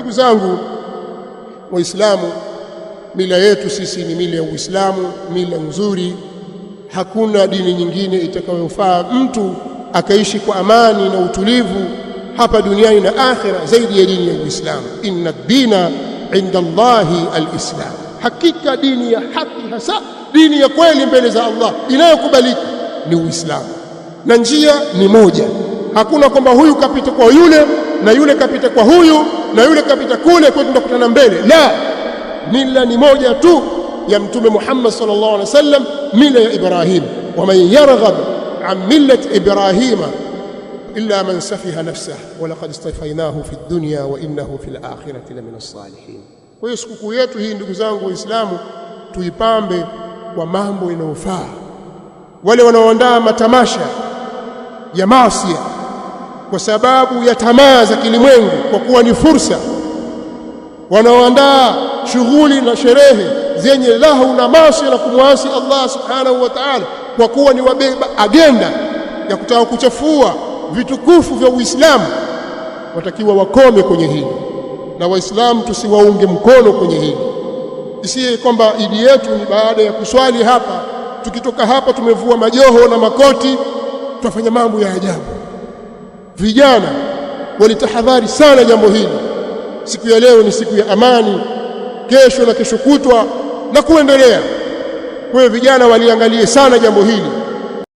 Ndugu zangu Waislamu, mila yetu sisi ni mila ya Uislamu, mila nzuri. Hakuna dini nyingine itakayofaa mtu akaishi kwa amani na utulivu hapa duniani na akhira zaidi ya dini ya Uislamu. Inna ad-dina 'inda Allahi al-Islam, hakika dini ya haki, hasa dini ya kweli mbele za Allah inayokubalika ni Uislamu, na njia ni moja. Hakuna kwamba huyu kapita kwa yule na yule kapita kwa huyu na yule kapita kule kwa tunakutana mbele. La, mila ni moja tu ya Mtume Muhammad sallallahu alaihi wasallam, mila ya Ibrahim. Wa man yarghab an millat Ibrahima illa man safiha nafsahu wa laqad istafainahu fi dunya wa innahu fil akhirati lamina as-salihin. Kwa hiyo sikukuu yetu hii, ndugu zangu Waislamu, tuipambe kwa mambo yanayofaa. Wale wanaoandaa matamasha ya maasi kwa sababu ya tamaa za kilimwengu, kwa kuwa ni fursa, wanaoandaa shughuli na sherehe zenye lahu na maasi na kumwasi Allah subhanahu wa ta'ala, kwa kuwa ni wabeba agenda ya kutaka kuchafua vitukufu vya Uislamu, watakiwa wakome kwenye hili, na Waislamu tusiwaunge mkono kwenye hili. Isiye kwamba idi yetu ni baada ya kuswali hapa, tukitoka hapa tumevua majoho na makoti, tutafanya mambo ya ajabu. Vijana walitahadhari sana jambo hili. Siku ya leo ni siku ya amani, kesho na kesho kutwa na kuendelea. Kwa hiyo vijana waliangalie sana jambo hili.